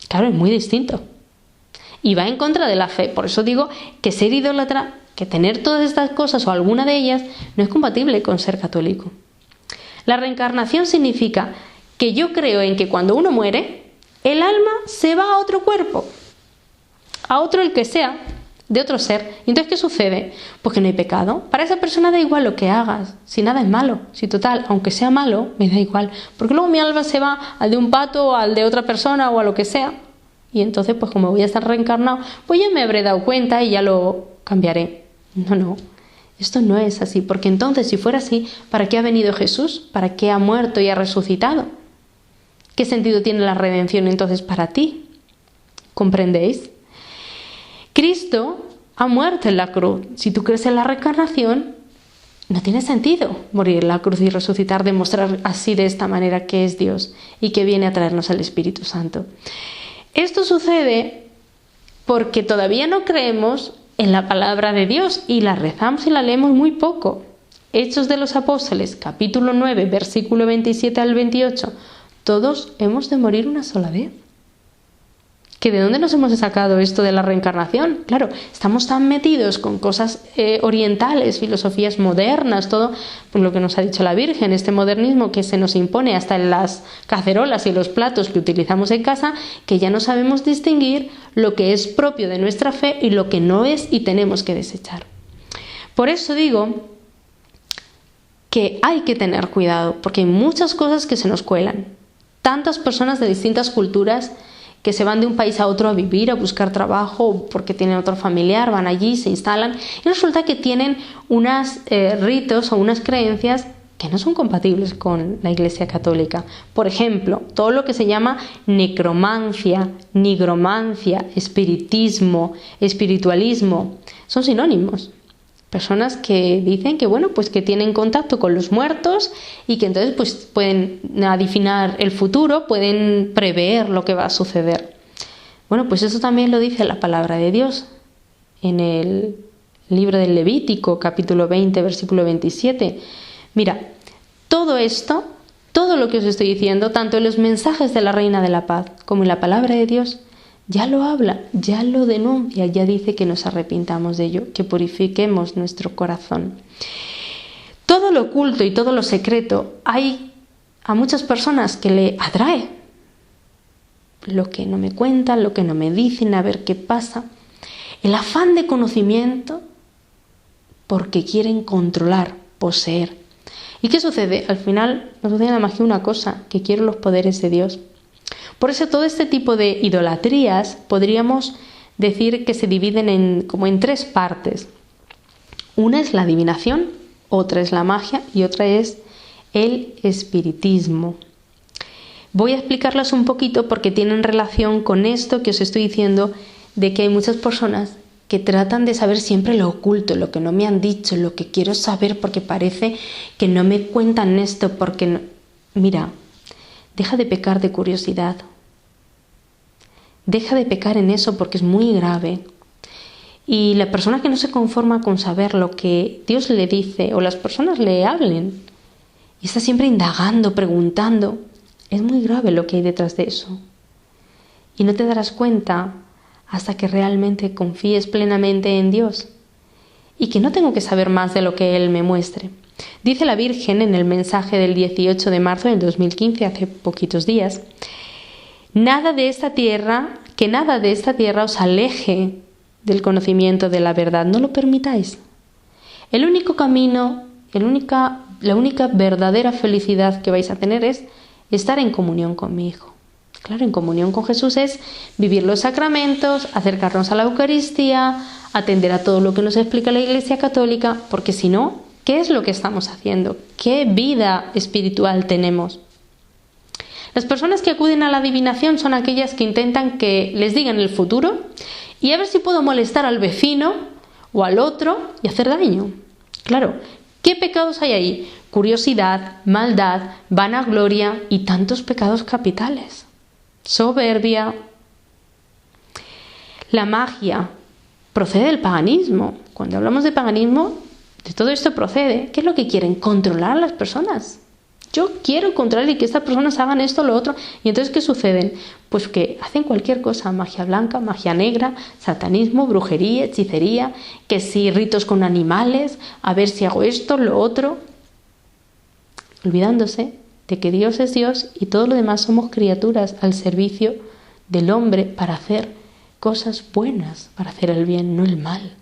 Claro, es muy distinto. y va en contra de la fe. Por eso digo que ser idólatra, que tener todas estas cosas o alguna de ellas, no es compatible con ser católico. La reencarnación significa que yo creo en que cuando uno muere, el alma se va a otro cuerpo, a otro el que sea, de otro ser. ¿Y entonces qué sucede? Pues que no hay pecado. Para esa persona da igual lo que hagas, si nada es malo. Si total, aunque sea malo, me da igual. Porque luego mi alma se va al de un pato o al de otra persona o a lo que sea. Y entonces, pues como voy a estar reencarnado, pues ya me habré dado cuenta y ya lo cambiaré. No. Esto no es así. Porque entonces, si fuera así, ¿para qué ha venido Jesús? ¿Para qué ha muerto y ha resucitado? ¿Qué sentido tiene la redención entonces para ti? ¿Comprendéis? Cristo ha muerto en la cruz. Si tú crees en la reencarnación, no tiene sentido morir en la cruz y resucitar, demostrar así de esta manera que es Dios y que viene a traernos al Espíritu Santo. Esto sucede porque todavía no creemos en la palabra de Dios y la rezamos y la leemos muy poco. Hechos de los Apóstoles, capítulo 9, versículo 27 al 28. Todos hemos de morir una sola vez. ¿Que de dónde nos hemos sacado esto de la reencarnación? Claro, estamos tan metidos con cosas orientales, filosofías modernas, todo pues lo que nos ha dicho la Virgen, este modernismo que se nos impone hasta en las cacerolas y los platos que utilizamos en casa, que ya no sabemos distinguir lo que es propio de nuestra fe y lo que no es y tenemos que desechar. Por eso digo que hay que tener cuidado, porque hay muchas cosas que se nos cuelan. Tantas personas de distintas culturas que se van de un país a otro a vivir, a buscar trabajo, porque tienen otro familiar, van allí, se instalan, y resulta que tienen unos ritos o unas creencias que no son compatibles con la Iglesia Católica. Por ejemplo, todo lo que se llama necromancia, nigromancia, espiritismo, espiritualismo, son sinónimos. Personas que dicen que bueno, pues que tienen contacto con los muertos y que entonces pues pueden adivinar el futuro, pueden prever lo que va a suceder. Bueno, pues eso también lo dice la palabra de Dios en el libro del Levítico, capítulo 20, versículo 27. Mira, todo esto, todo lo que os estoy diciendo, tanto en los mensajes de la Reina de la Paz como en la palabra de Dios, ya lo habla, ya lo denuncia, ya dice que nos arrepintamos de ello, que purifiquemos nuestro corazón. Todo lo oculto y todo lo secreto hay a muchas personas que le atrae. Lo que no me cuentan, lo que no me dicen, a ver qué pasa. El afán de conocimiento porque quieren controlar, poseer. ¿Y qué sucede? Al final no sucede nada más que una cosa, que quiero los poderes de Dios. Por eso todo este tipo de idolatrías podríamos decir que se dividen como en tres partes. Una es la adivinación, otra es la magia y otra es el espiritismo. Voy a explicarlas un poquito porque tienen relación con esto que os estoy diciendo de que hay muchas personas que tratan de saber siempre lo oculto, lo que no me han dicho, lo que quiero saber porque parece que no me cuentan esto porque no. Mira, deja de pecar de curiosidad. Deja de pecar en eso porque es muy grave. Y la persona que no se conforma con saber lo que Dios le dice o las personas le hablen y está siempre indagando, preguntando, es muy grave lo que hay detrás de eso. Y no te darás cuenta hasta que realmente confíes plenamente en Dios y que no tengo que saber más de lo que Él me muestre. Dice la Virgen en el mensaje del 18 de marzo del 2015, hace poquitos días, que nada de esta tierra os aleje del conocimiento de la verdad, no lo permitáis. El único camino, la única verdadera felicidad que vais a tener es estar en comunión con mi Hijo. Claro, en comunión con Jesús es vivir los sacramentos, acercarnos a la Eucaristía, atender a todo lo que nos explica la Iglesia Católica, porque si no, ¿qué es lo que estamos haciendo? ¿Qué vida espiritual tenemos? Las personas que acuden a la adivinación son aquellas que intentan que les digan el futuro y a ver si puedo molestar al vecino o al otro y hacer daño. Claro, ¿qué pecados hay ahí? Curiosidad, maldad, vanagloria y tantos pecados capitales. Soberbia. La magia procede del paganismo. Cuando hablamos de paganismo, de todo esto procede. ¿Qué es lo que quieren? Controlar a las personas. Yo quiero controlar y que estas personas hagan esto o lo otro. Y entonces, ¿qué suceden? Pues que hacen cualquier cosa, magia blanca, magia negra, satanismo, brujería, hechicería, que si ritos con animales, a ver si hago esto, lo otro, olvidándose de que Dios es Dios y todo lo demás somos criaturas al servicio del hombre para hacer cosas buenas, para hacer el bien, no el mal.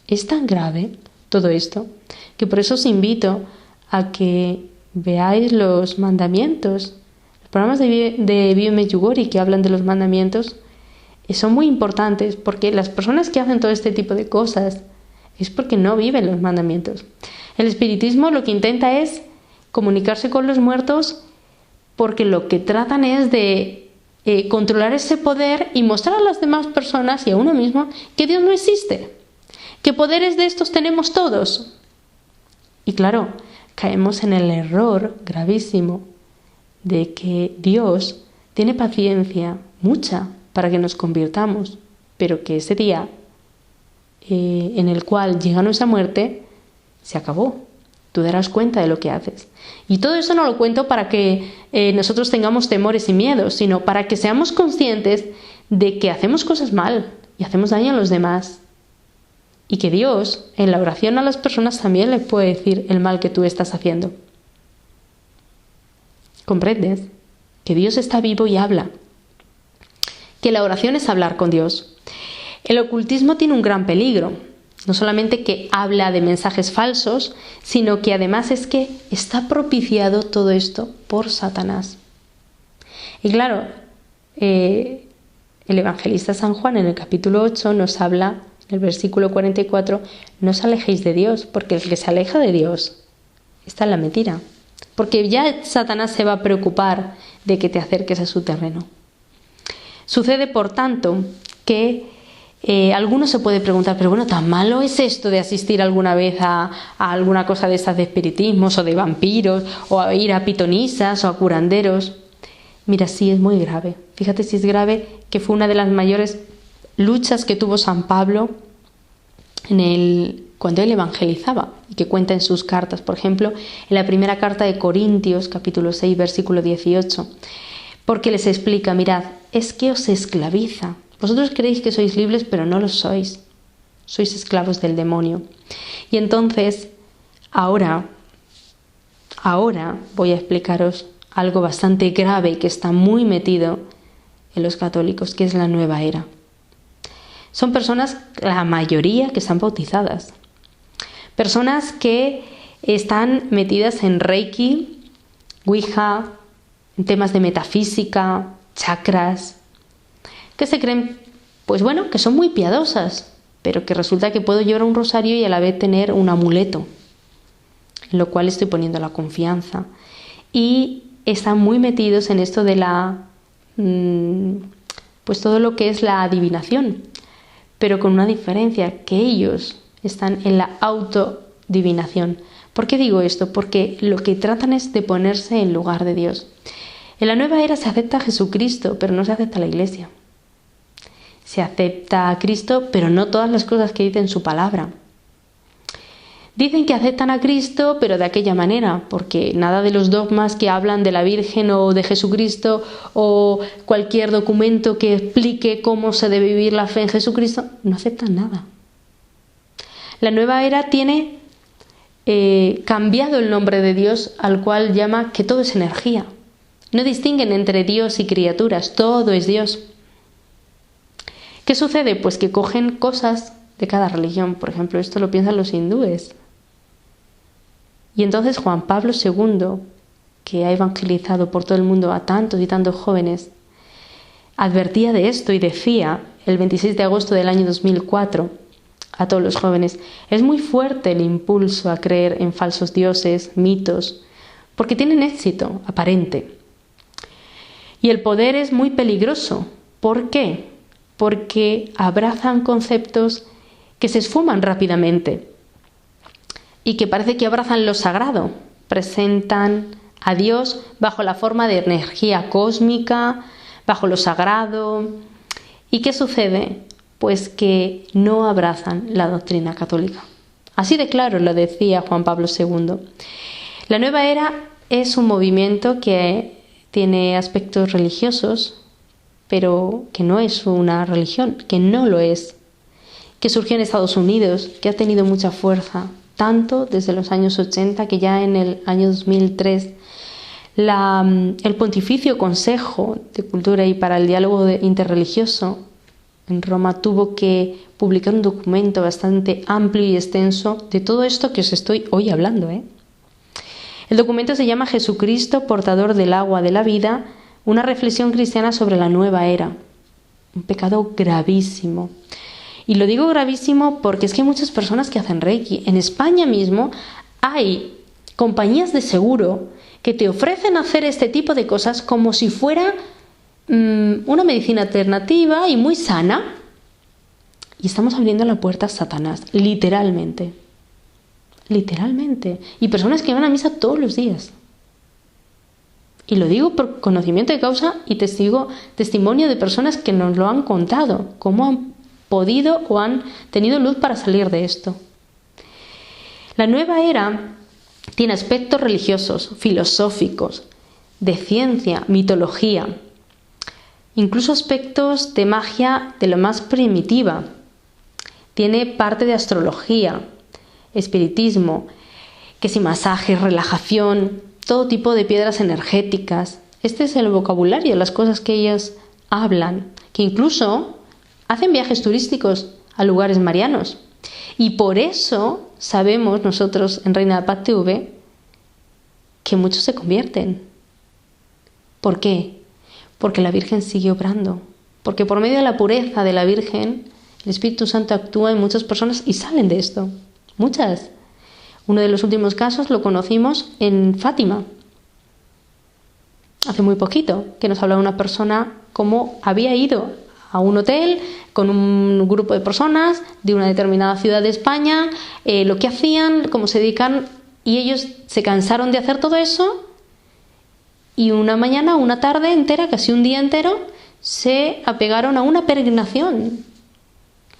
Es tan grave todo esto que por eso os invito a que veáis los mandamientos. Los programas de Vive Medjugorje que hablan de los mandamientos son muy importantes, porque las personas que hacen todo este tipo de cosas es porque no viven los mandamientos. El espiritismo lo que intenta es comunicarse con los muertos, porque lo que tratan es de controlar ese poder y mostrar a las demás personas y a uno mismo que Dios no existe, que poderes de estos tenemos todos. Y claro, caemos en el error gravísimo de que Dios tiene paciencia, mucha, para que nos convirtamos, pero que ese día en el cual llega nuestra muerte, se acabó. Tú darás cuenta de lo que haces. Y todo eso no lo cuento para que nosotros tengamos temores y miedos, sino para que seamos conscientes de que hacemos cosas mal y hacemos daño a los demás. Y que Dios, en la oración a las personas, también les puede decir el mal que tú estás haciendo. ¿Comprendes? Que Dios está vivo y habla. Que la oración es hablar con Dios. El ocultismo tiene un gran peligro. No solamente que habla de mensajes falsos, sino que además es que está propiciado todo esto por Satanás. Y claro, el evangelista San Juan en el capítulo 8 nos habla, en el versículo 44, no os alejéis de Dios, porque el que se aleja de Dios está en la mentira. Porque ya Satanás se va a preocupar de que te acerques a su terreno. Sucede, por tanto, que alguno se puede preguntar, pero bueno, ¿tan malo es esto de asistir alguna vez a alguna cosa de estas de espiritismos o de vampiros o a ir a pitonisas o a curanderos? Mira, sí, es muy grave. Fíjate si es grave, que fue una de las mayores luchas que tuvo San Pablo cuando él evangelizaba, y que cuenta en sus cartas. Por ejemplo, en la primera carta de Corintios, capítulo 6, versículo 18, porque les explica, mirad, es que os esclaviza. Vosotros creéis que sois libres, pero no lo sois. Sois esclavos del demonio. Y entonces, ahora voy a explicaros algo bastante grave y que está muy metido en los católicos, que es la nueva era. Son personas, la mayoría, que están bautizadas. Personas que están metidas en Reiki, Ouija, en temas de metafísica, chakras, que se creen, pues bueno, que son muy piadosas, pero que resulta que puedo llevar un rosario y a la vez tener un amuleto, en lo cual estoy poniendo la confianza. Y están muy metidos en esto de pues todo lo que es la adivinación, pero con una diferencia, que ellos están en la autodivinación. ¿Por qué digo esto? Porque lo que tratan es de ponerse en lugar de Dios. En la nueva era se acepta a Jesucristo, pero no se acepta a la Iglesia. Se acepta a Cristo, pero no todas las cosas que dice en su palabra. Dicen que aceptan a Cristo, pero de aquella manera, porque nada de los dogmas que hablan de la Virgen o de Jesucristo o cualquier documento que explique cómo se debe vivir la fe en Jesucristo, no aceptan nada. La nueva era tiene cambiado el nombre de Dios, al cual llama que todo es energía. No distinguen entre Dios y criaturas, todo es Dios. ¿Qué sucede? Pues que cogen cosas de cada religión. Por ejemplo, esto lo piensan los hindúes. Y entonces Juan Pablo II, que ha evangelizado por todo el mundo a tantos y tantos jóvenes, advertía de esto y decía, el 26 de agosto del año 2004, a todos los jóvenes, es muy fuerte el impulso a creer en falsos dioses, mitos, porque tienen éxito aparente. Y el poder es muy peligroso. ¿Por qué? Porque abrazan conceptos que se esfuman rápidamente y que parece que abrazan lo sagrado. Presentan a Dios bajo la forma de energía cósmica, bajo lo sagrado. ¿Y qué sucede? Pues que no abrazan la doctrina católica. Así de claro lo decía Juan Pablo II. La nueva era es un movimiento que tiene aspectos religiosos, pero que no es una religión, que no lo es, que surgió en Estados Unidos, que ha tenido mucha fuerza, tanto desde los años 80 que ya en el año 2003 el Pontificio Consejo de Cultura y para el Diálogo Interreligioso en Roma tuvo que publicar un documento bastante amplio y extenso de todo esto que os estoy hoy hablando. El documento se llama Jesucristo, portador del agua de la vida, una reflexión cristiana sobre la nueva era. Un pecado gravísimo. Y lo digo gravísimo porque es que hay muchas personas que hacen Reiki. En España mismo hay compañías de seguro que te ofrecen hacer este tipo de cosas como si fuera una medicina alternativa y muy sana. Y estamos abriendo la puerta a Satanás, literalmente. Literalmente. Y personas que van a misa todos los días. Y lo digo por conocimiento de causa y testimonio de personas que nos lo han contado, cómo han podido o han tenido luz para salir de esto. La nueva era tiene aspectos religiosos, filosóficos, de ciencia, mitología, incluso aspectos de magia de lo más primitiva. Tiene parte de astrología, espiritismo, que si masajes, relajación, todo tipo de piedras energéticas. Este es el vocabulario, las cosas que ellas hablan, que incluso hacen viajes turísticos a lugares marianos. Y por eso sabemos nosotros en Reina de Paz TV que muchos se convierten. ¿Por qué? Porque la Virgen sigue obrando. Porque por medio de la pureza de la Virgen, el Espíritu Santo actúa en muchas personas y salen de esto. Muchas. Uno de los últimos casos lo conocimos en Fátima. Hace muy poquito, que nos hablaba una persona cómo había ido a un hotel con un grupo de personas de una determinada ciudad de España, lo que hacían, cómo se dedican, y ellos se cansaron de hacer todo eso y una mañana, una tarde entera, casi un día entero, se apegaron a una peregrinación.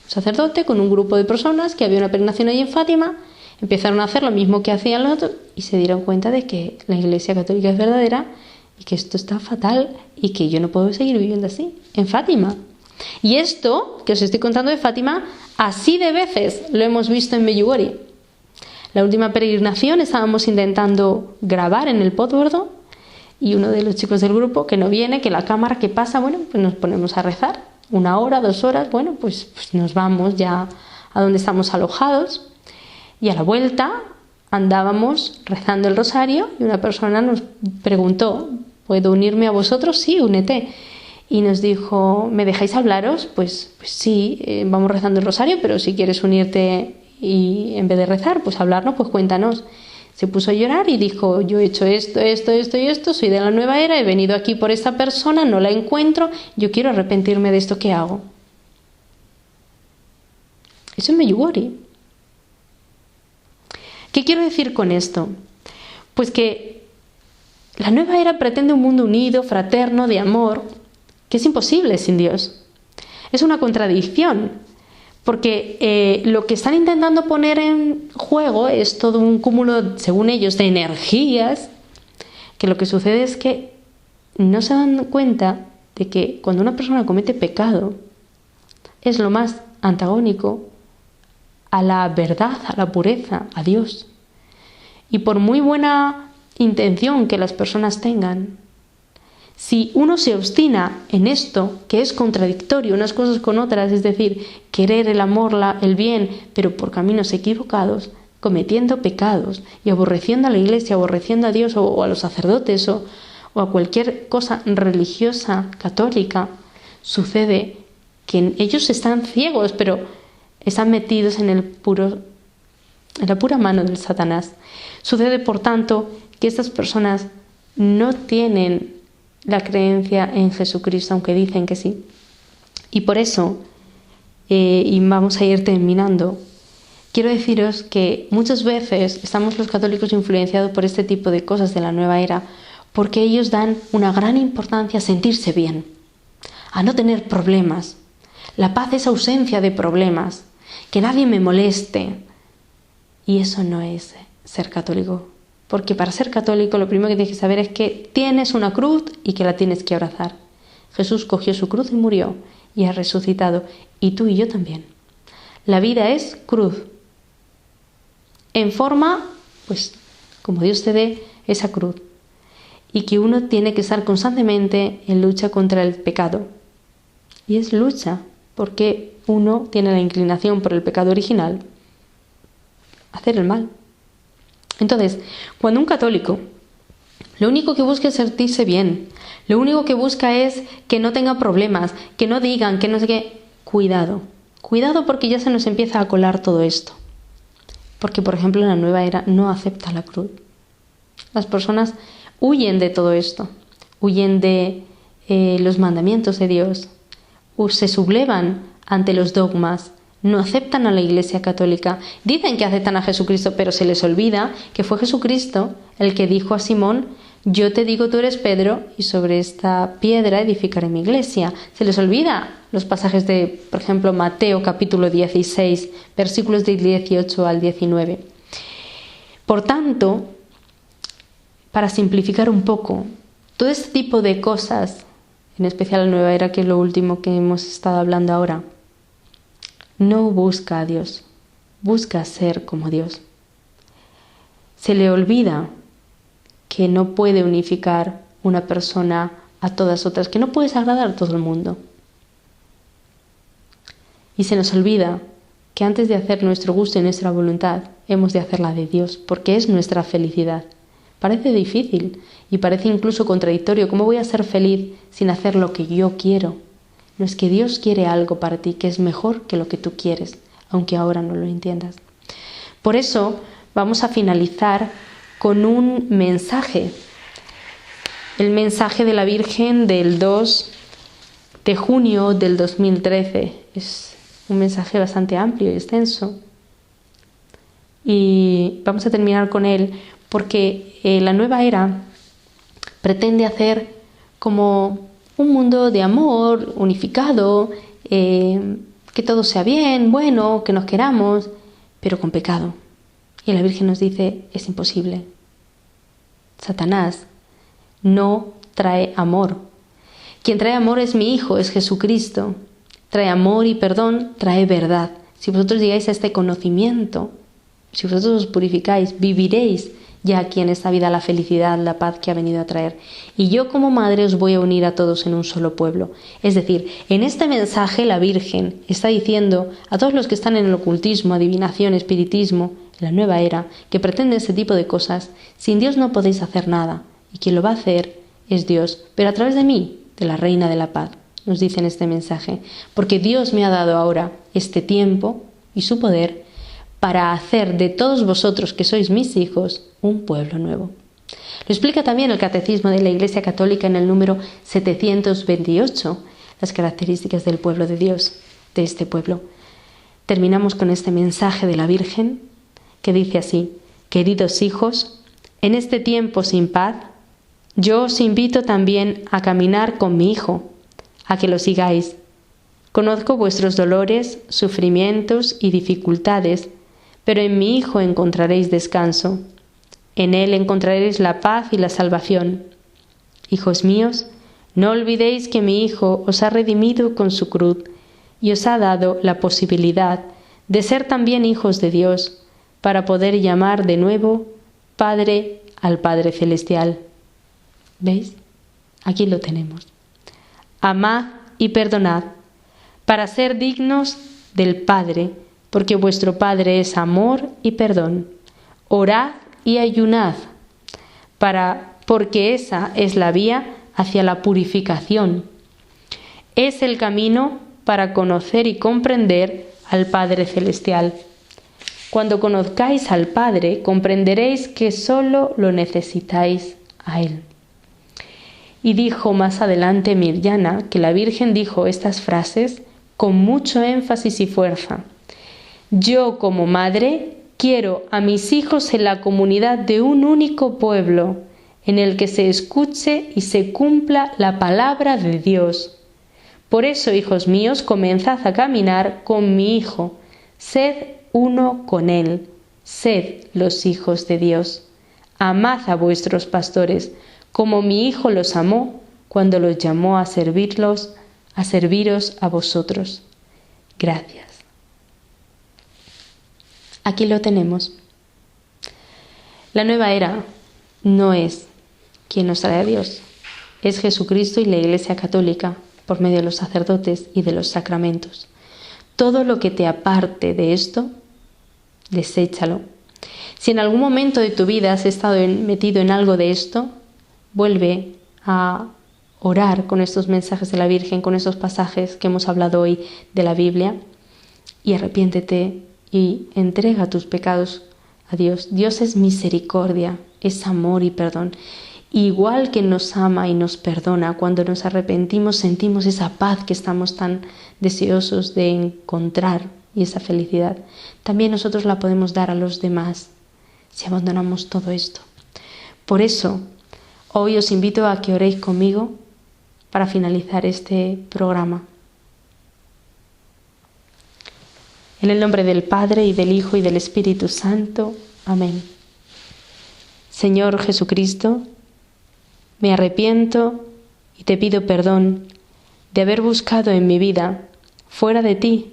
Un sacerdote con un grupo de personas que había una peregrinación ahí en Fátima, empezaron a hacer lo mismo que hacían los otros y se dieron cuenta de que la Iglesia Católica es verdadera y que esto está fatal y que yo no puedo seguir viviendo así, en Fátima. Y esto que os estoy contando de Fátima, así de veces lo hemos visto en Medjugorje. La última peregrinación estábamos intentando grabar en el Podbordo y uno de los chicos del grupo, que no viene, que la cámara que pasa, bueno, pues nos ponemos a rezar. 1 hora, 2 horas, bueno, pues nos vamos ya a donde estamos alojados. Y a la vuelta andábamos rezando el rosario y una persona nos preguntó, ¿puedo unirme a vosotros? Sí, únete. Y nos dijo, ¿me dejáis hablaros? Pues sí, vamos rezando el rosario, pero si quieres unirte y en vez de rezar, pues hablarnos, pues cuéntanos. Se puso a llorar y dijo, yo he hecho esto y esto, soy de la nueva era, he venido aquí por esta persona, no la encuentro, yo quiero arrepentirme de esto que hago. Eso es Medjugorje. ¿Qué quiero decir con esto? Pues que la nueva era pretende un mundo unido, fraterno, de amor, que es imposible sin Dios. Es una contradicción, porque lo que están intentando poner en juego es todo un cúmulo, según ellos, de energías, que lo que sucede es que no se dan cuenta de que cuando una persona comete pecado, es lo más antagónico a la verdad, a la pureza, a Dios. Y por muy buena intención que las personas tengan, si uno se obstina en esto, que es contradictorio unas cosas con otras, es decir, querer el amor, el bien, pero por caminos equivocados, cometiendo pecados y aborreciendo a la Iglesia, aborreciendo a Dios o a los sacerdotes o a cualquier cosa religiosa, católica, sucede que ellos están ciegos, pero están metidos en la pura mano del Satanás. Sucede, por tanto, que estas personas no tienen la creencia en Jesucristo, aunque dicen que sí. Y por eso, y vamos a ir terminando, quiero deciros que muchas veces estamos los católicos influenciados por este tipo de cosas de la nueva era, porque ellos dan una gran importancia a sentirse bien, a no tener problemas. La paz es ausencia de problemas, que nadie me moleste. Y eso no es ser católico, Porque para ser católico lo primero que tienes que saber es que tienes una cruz y que la tienes que abrazar. Jesús cogió su cruz y murió y ha resucitado. Y tú y yo también. La vida es cruz. En forma, pues, como Dios te dé esa cruz. Y que uno tiene que estar constantemente en lucha contra el pecado. Y es lucha, porque uno tiene la inclinación por el pecado original, hacer el mal. Entonces, cuando un católico lo único que busca es sentirse bien, lo único que busca es que no tenga problemas, que no digan, que no sé qué, cuidado. Cuidado porque ya se nos empieza a colar todo esto. Porque, por ejemplo, la nueva era no acepta la cruz. Las personas huyen de todo esto, huyen de los mandamientos de Dios, se sublevan ante los dogmas, no aceptan a la Iglesia Católica. Dicen que aceptan a Jesucristo, pero se les olvida que fue Jesucristo el que dijo a Simón: yo te digo, tú eres Pedro, y sobre esta piedra edificaré mi iglesia. Se les olvida los pasajes de, por ejemplo, Mateo capítulo 16, versículos del 18 al 19. Por tanto, para simplificar un poco, todo este tipo de cosas, en especial la nueva era, que es lo último que hemos estado hablando ahora, no busca a Dios, busca ser como Dios. Se le olvida que no puede unificar una persona a todas otras, que no puedes agradar a todo el mundo. Y se nos olvida que antes de hacer nuestro gusto y nuestra voluntad, hemos de hacer la de Dios, porque es nuestra felicidad. Parece difícil y parece incluso contradictorio. ¿Cómo voy a ser feliz sin hacer lo que yo quiero? No, es que Dios quiere algo para ti que es mejor que lo que tú quieres, aunque ahora no lo entiendas. Por eso vamos a finalizar con un mensaje. El mensaje de la Virgen del 2 de junio del 2013. Es un mensaje bastante amplio y extenso. Y vamos a terminar con él porque la nueva era pretende hacer como un mundo de amor unificado, que todo sea bien, bueno, que nos queramos, pero con pecado. Y la Virgen nos dice, es imposible. Satanás no trae amor. Quien trae amor es mi Hijo, es Jesucristo. Trae amor y perdón, trae verdad. Si vosotros llegáis a este conocimiento, si vosotros os purificáis, viviréis ya aquí en esta vida la felicidad, la paz que ha venido a traer. Y yo como madre os voy a unir a todos en un solo pueblo. Es decir, en este mensaje la Virgen está diciendo a todos los que están en el ocultismo, adivinación, espiritismo, en la nueva era, que pretenden este tipo de cosas, sin Dios no podéis hacer nada. Y quien lo va a hacer es Dios, pero a través de mí, de la Reina de la Paz, nos dice en este mensaje. Porque Dios me ha dado ahora este tiempo y su poder para hacer de todos vosotros que sois mis hijos un pueblo nuevo. Lo explica también el Catecismo de la Iglesia Católica en el número 728, las características del pueblo de Dios, de este pueblo. Terminamos con este mensaje de la Virgen que dice así: queridos hijos, en este tiempo sin paz, yo os invito también a caminar con mi Hijo, a que lo sigáis. Conozco vuestros dolores, sufrimientos y dificultades, pero en mi Hijo encontraréis descanso. En Él encontraréis la paz y la salvación. Hijos míos, no olvidéis que mi Hijo os ha redimido con su cruz y os ha dado la posibilidad de ser también hijos de Dios, para poder llamar de nuevo Padre al Padre Celestial. ¿Veis? Aquí lo tenemos. Amad y perdonad, para ser dignos del Padre, porque vuestro Padre es amor y perdón. Orad y ayunad, porque esa es la vía hacia la purificación. Es el camino para conocer y comprender al Padre Celestial. Cuando conozcáis al Padre, comprenderéis que solo lo necesitáis a Él. Y dijo más adelante Mirjana que la Virgen dijo estas frases con mucho énfasis y fuerza. Yo, como madre, quiero a mis hijos en la comunidad de un único pueblo, en el que se escuche y se cumpla la palabra de Dios. Por eso, hijos míos, comenzad a caminar con mi Hijo. Sed uno con Él. Sed los hijos de Dios. Amad a vuestros pastores, como mi Hijo los amó cuando los llamó a serviros a vosotros. Gracias. Aquí lo tenemos. La nueva era no es quien nos trae a Dios, es Jesucristo y la Iglesia Católica, por medio de los sacerdotes y de los sacramentos. Todo lo que te aparte de esto, deséchalo. Si en algún momento de tu vida has estado metido en algo de esto, vuelve a orar con estos mensajes de la Virgen, con estos pasajes que hemos hablado hoy de la Biblia, y arrepiéntete y entrega tus pecados a Dios. Dios es misericordia, es amor y perdón. Igual que nos ama y nos perdona, cuando nos arrepentimos sentimos esa paz que estamos tan deseosos de encontrar y esa felicidad. También nosotros la podemos dar a los demás si abandonamos todo esto. Por eso, hoy os invito a que oréis conmigo para finalizar este programa. En el nombre del Padre, y del Hijo, y del Espíritu Santo. Amén. Señor Jesucristo, me arrepiento y te pido perdón de haber buscado en mi vida, fuera de ti,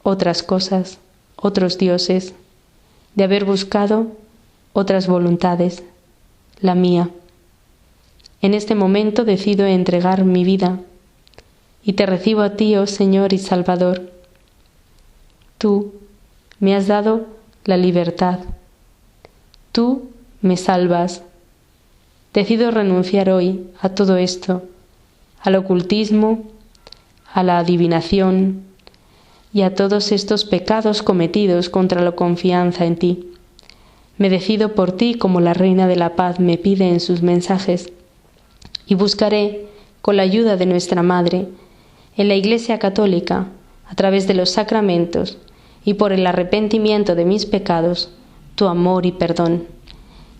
otras cosas, otros dioses, de haber buscado otras voluntades, la mía. En este momento decido entregar mi vida y te recibo a ti, oh Señor y Salvador. Tú me has dado la libertad. Tú me salvas. Decido renunciar hoy a todo esto, al ocultismo, a la adivinación y a todos estos pecados cometidos contra la confianza en ti. Me decido por ti como la Reina de la Paz me pide en sus mensajes y buscaré, con la ayuda de nuestra Madre, en la Iglesia Católica, a través de los sacramentos y por el arrepentimiento de mis pecados, tu amor y perdón,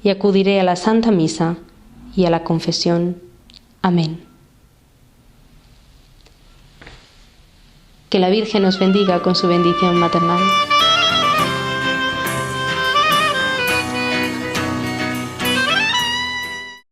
y acudiré a la Santa Misa y a la confesión. Amén. Que la Virgen nos bendiga con su bendición maternal.